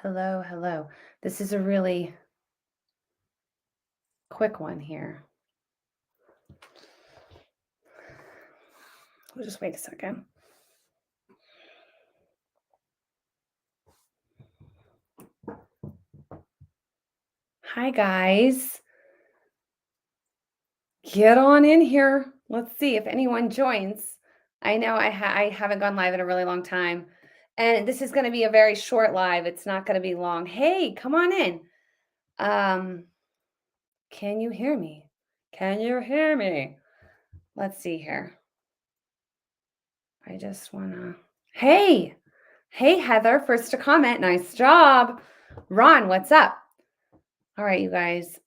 Hello, hello. This is a really quick one here. We'll just wait a second. Hi, guys. Get on in here. Let's see if anyone joins. I know I haven't gone live in a really long time, and this is going to be a very short live. It's not going to be long. Hey, come on in. Um, can you hear me? Can you hear me? Let's see here. I just want to. Hey, hey, Heather, first to comment. Nice job. Ron, what's up? All right, you guys.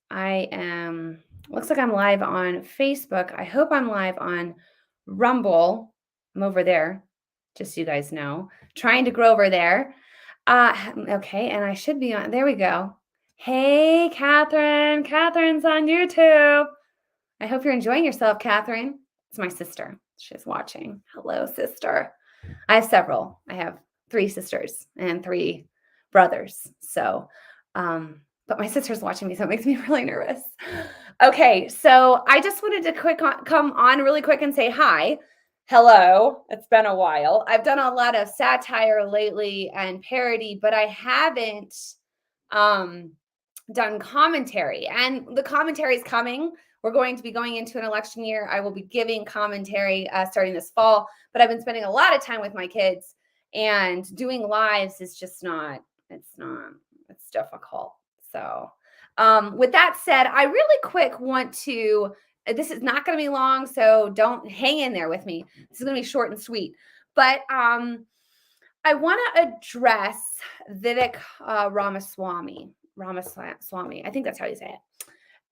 Looks like I'm live on Facebook. I hope I'm live on Rumble. I'm over there, just so you guys know. Trying to grow over there. Okay, and I should be on. There we go. Hey, Catherine. Catherine's on YouTube. I hope you're enjoying yourself, Catherine. It's my sister. She's watching. Hello, sister. I have several. I have 3 sisters and 3 brothers. But my sister's watching me, so it makes me really nervous. Okay, so I just wanted to come on really quick and say hi. Hello. It's been a while. I've done a lot of satire lately and parody, but I haven't done commentary. And the commentary is coming. We're going to be going into an election year. I will be giving commentary starting this fall, but I've been spending a lot of time with my kids, and doing lives is just it's difficult. So with that said, I really quick want to, this is not going to be long, so don't hang in there with me. This is going to be short and sweet, but I want to address Vivek Ramaswamy. I think that's how you say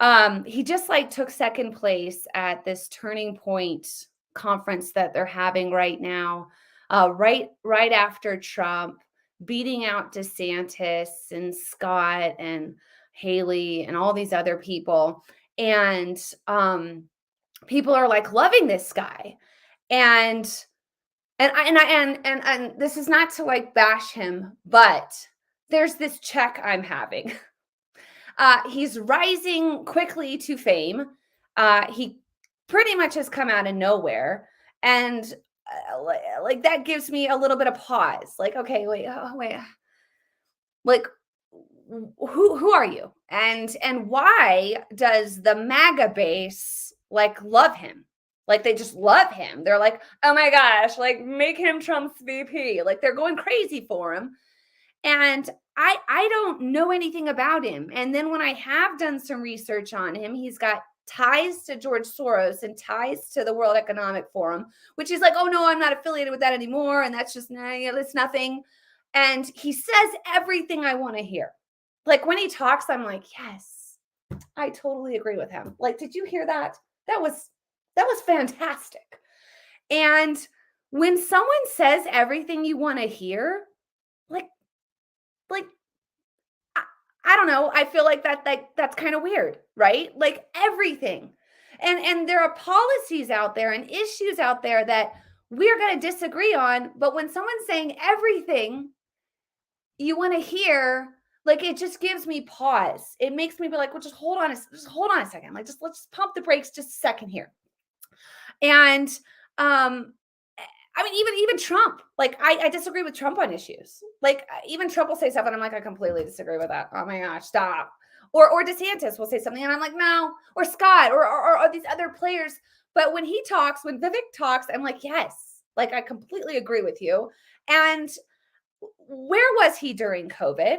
it. He just took second place at this Turning Point conference that they're having right now, right after Trump, beating out DeSantis and Scott and Haley and all these other people. And people are loving this guy. And this is not to bash him, but there's this check I'm having. He's rising quickly to fame. He pretty much has come out of nowhere. And that gives me a little bit of pause. Okay, wait. Who are you? And why does the MAGA base love him? They just love him. They're oh my gosh, make him Trump's VP. They're going crazy for him. And I don't know anything about him. And then when I have done some research on him, he's got ties to George Soros and ties to the World Economic Forum, which is oh no, I'm not affiliated with that anymore. And that's just, it's nothing. And he says everything I want to hear. When he talks, I'm yes, I totally agree with him. Did you hear that? That was fantastic. And when someone says everything you want to hear, I don't know. I feel that's kind of weird, right? Everything. And there are policies out there and issues out there that we're going to disagree on. But when someone's saying everything you want to hear, it just gives me pause. It makes me be well, just hold on a second. Let's just pump the brakes just a second here. And even Trump, I disagree with Trump on issues. Even Trump will say something. I'm I completely disagree with that. Oh my gosh, stop. Or DeSantis will say something and I'm no, or Scott or these other players. But when Vivek talks, I'm yes, I completely agree with you. And where was he during COVID?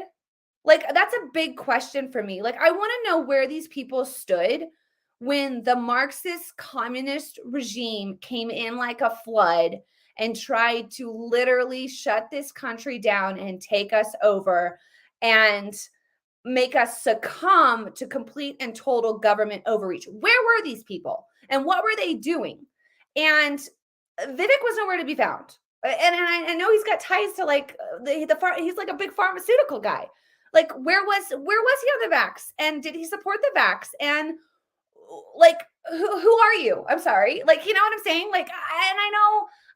That's a big question for me. I want to know where these people stood when the Marxist communist regime came in like a flood and tried to literally shut this country down and take us over and make us succumb to complete and total government overreach. Where were these people and what were they doing? And Vivek was nowhere to be found. And I know he's got ties to he's a big pharmaceutical guy. Where was he on the vax? And did he support the vax? And who are you? I'm sorry. You know what I'm saying? And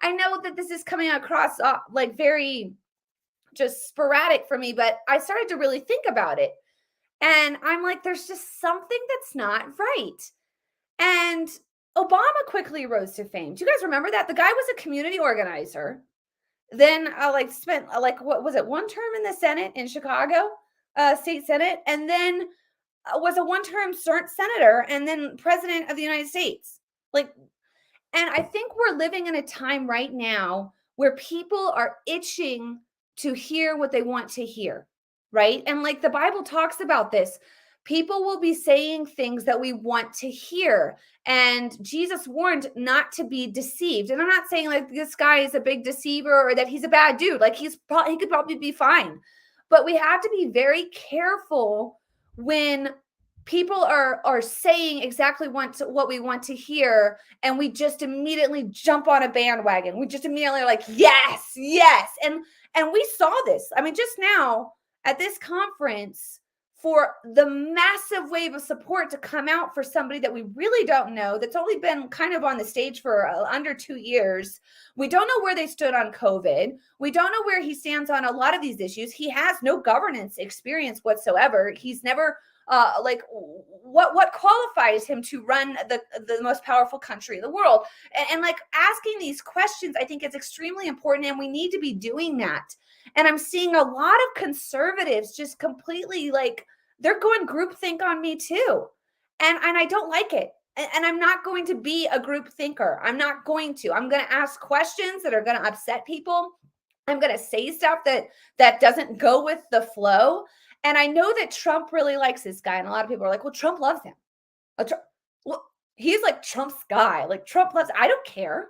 I know that this is coming across very just sporadic for me, but I started to really think about it. And I'm like, there's just something that's not right. And Obama quickly rose to fame. Do you guys remember that? The guy was a community organizer, then like spent like what was it, one term in the Senate in Chicago, state Senate, and then was a one-term senator and then president of the United States. Like, and I think we're living in a time right now where people are itching to hear what they want to hear, right? And like the Bible talks about this, people will be saying things that we want to hear. And Jesus warned not to be deceived. And I'm not saying like this guy is a big deceiver or that he's a bad dude. Like he could probably be fine. But we have to be very careful when people are saying exactly what we want to hear, and we just immediately jump on a bandwagon. We just immediately are like, yes, yes. And we saw this. I mean, just now at this conference, for the massive wave of support to come out for somebody that we really don't know, that's only been kind of on the stage for under 2 years. We don't know where they stood on COVID. We don't know where he stands on a lot of these issues. He has no governance experience whatsoever. He's never like what qualifies him to run the most powerful country in the world, and like asking these questions, I think is extremely important, and we need to be doing that. And I'm seeing a lot of conservatives just completely like they're going groupthink on me too, and I don't like it. And I'm not going to be a group thinker. I'm not going to. I'm going to ask questions that are going to upset people. I'm going to say stuff that doesn't go with the flow. And I know that Trump really likes this guy. And a lot of people are like, well, Trump loves him. Well, he's like Trump's guy. Like Trump loves, I don't care.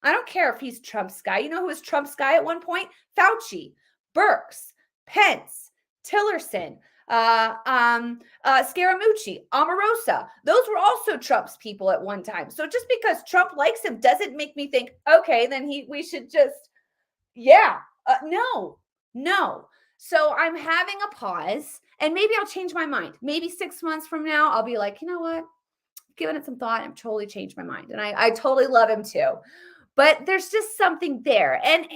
I don't care if he's Trump's guy. You know who was Trump's guy at one point? Fauci, Birx, Pence, Tillerson, Scaramucci, Omarosa. Those were also Trump's people at one time. So just because Trump likes him doesn't make me think, okay, then we should just, yeah, no. So I'm having a pause, and maybe I'll change my mind. Maybe 6 months from now, I'll be like, you know what? Giving it some thought, I've totally changed my mind. And I totally love him too. But there's just something there. And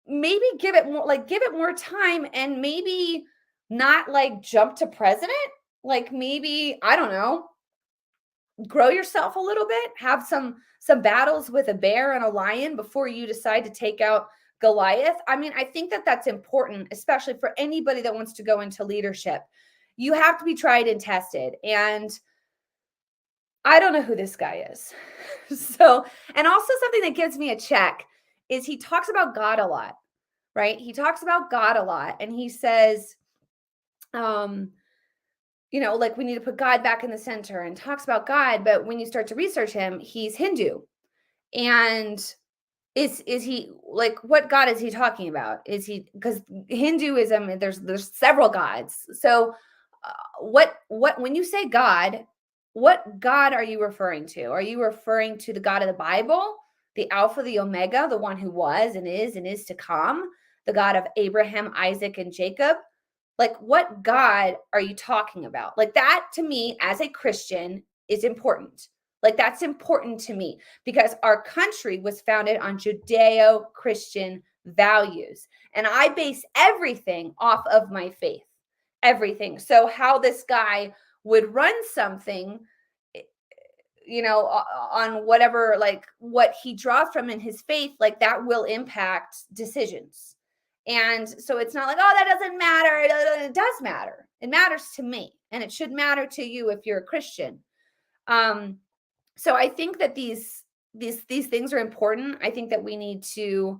maybe give it more time, and maybe not like jump to president. Like maybe, I don't know, grow yourself a little bit, have some battles with a bear and a lion before you decide to take out Goliath. I mean, I think that that's important, especially for anybody that wants to go into leadership. You have to be tried and tested. And I don't know who this guy is. So, and also something that gives me a check is he talks about God a lot, right? He talks about God a lot, and he says, like we need to put God back in the center, and talks about God. But when you start to research him, he's Hindu. And is he like, what God is he talking about? Is he, because Hinduism, there's several gods. So what when you say God, what God are you referring to? Are you referring to the God of the Bible, the Alpha, the Omega, the one who was and is to come, the God of Abraham, Isaac, and Jacob? Like, what God are you talking about? Like, that to me as a Christian is important. Like, that's important to me because our country was founded on Judeo-Christian values. And I base everything off of my faith, everything. So how this guy would run something, on whatever, like what he draws from in his faith, like that will impact decisions. And so it's not like, oh, that doesn't matter. It does matter. It matters to me, and it should matter to you if you're a Christian. So I think that these things are important. I think that we need to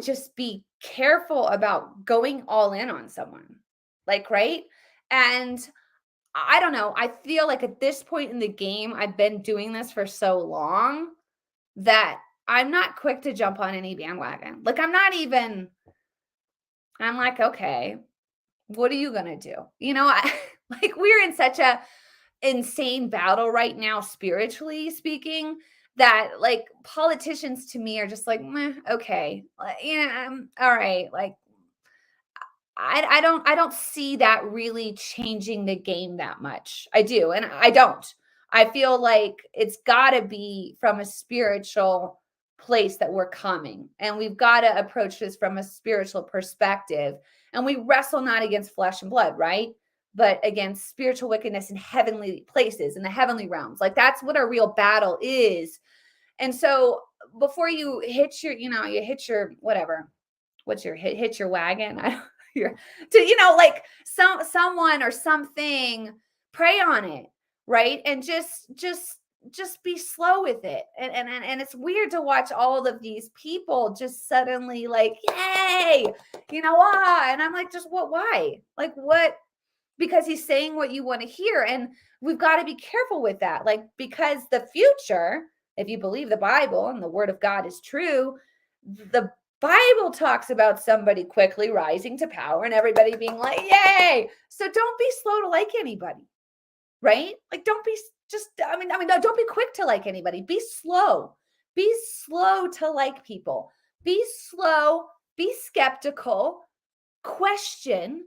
just be careful about going all in on someone. Like, right? And I don't know. I feel like at this point in the game, I've been doing this for so long that I'm not quick to jump on any bandwagon. Like, I'm like, okay, what are you going to do? Like we're in such a insane battle right now, spiritually speaking, that like politicians to me are just like, meh, okay, all right. Like, I don't see that really changing the game that much. I do, and I don't. I feel like it's got to be from a spiritual place that we're coming. And we've got to approach this from a spiritual perspective. And we wrestle not against flesh and blood, right? But against spiritual wickedness in heavenly places, in the heavenly realms. Like that's what our real battle is. And so before you hit your, you hit your whatever, what's your hit your wagon? I don't your to, like someone or something, pray on it, right? And just be slow with it. And it's weird to watch all of these people just suddenly like, yay, and I'm like, just what, why? Like what? Because he's saying what you want to hear. And we've got to be careful with that. Like, because the future, if you believe the Bible and the word of God is true, the Bible talks about somebody quickly rising to power and everybody being like, yay. So don't be slow to like anybody, right? Like, don't be don't be quick to like anybody. Be slow. Be slow to like people. Be slow, be skeptical, question,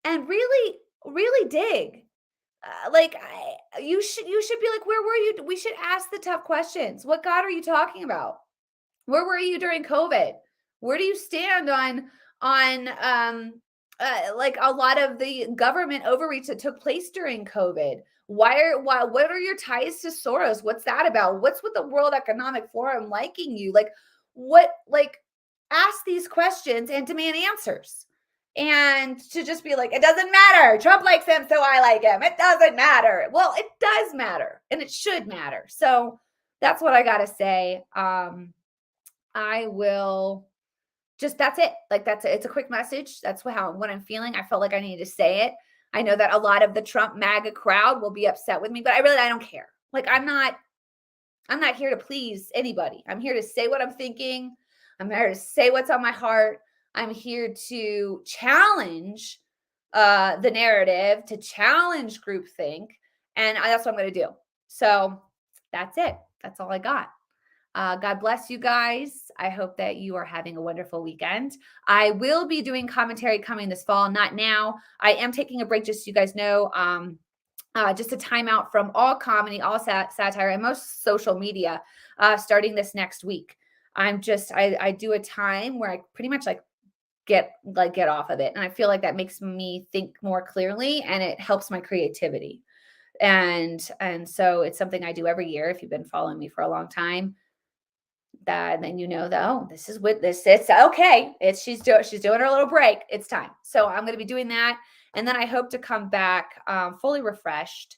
and really dig. You should be like, where were you? We should ask the tough questions. What God are you talking about? Where were you during COVID? Where do you stand on like a lot of the government overreach that took place during COVID? What are your ties to Soros? What's that about? What's with the World Economic Forum liking you? Ask these questions and demand answers. And to just be like, it doesn't matter. Trump likes him, so I like him. It doesn't matter. Well, it does matter, and it should matter. So that's what I got to say. I will that's it. Like, that's it. It's a quick message. That's what I'm feeling. I felt like I needed to say it. I know that a lot of the Trump MAGA crowd will be upset with me, but I don't care. Like, I'm not here to please anybody. I'm here to say what I'm thinking. I'm here to say what's on my heart. I'm here to challenge the narrative, to challenge groupthink, and that's what I'm going to do. So that's it. That's all I got. God bless you guys. I hope that you are having a wonderful weekend. I will be doing commentary coming this fall, not now. I am taking a break, just so you guys know. Just a timeout from all comedy, all satire, and most social media starting this next week. I do a time where I pretty much get off of it. And I feel like that makes me think more clearly, and it helps my creativity. And so it's something I do every year. If you've been following me for a long time, then this is what this, it's okay. She's doing her little break. It's time. So I'm going to be doing that. And then I hope to come back fully refreshed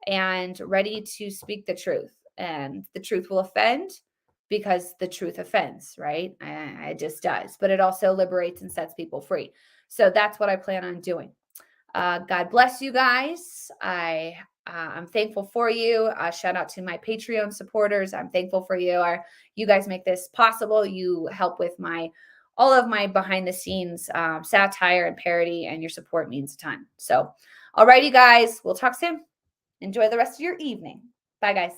and ready to speak the truth. And the truth will offend, because the truth offends, right? It just does. But it also liberates and sets people free. So that's what I plan on doing. God bless you guys. I'm thankful for you. Shout out to my Patreon supporters. I'm thankful for you. You guys make this possible. You help with all of my behind the scenes satire and parody, and your support means a ton. So, alrighty, guys, we'll talk soon. Enjoy the rest of your evening. Bye, guys.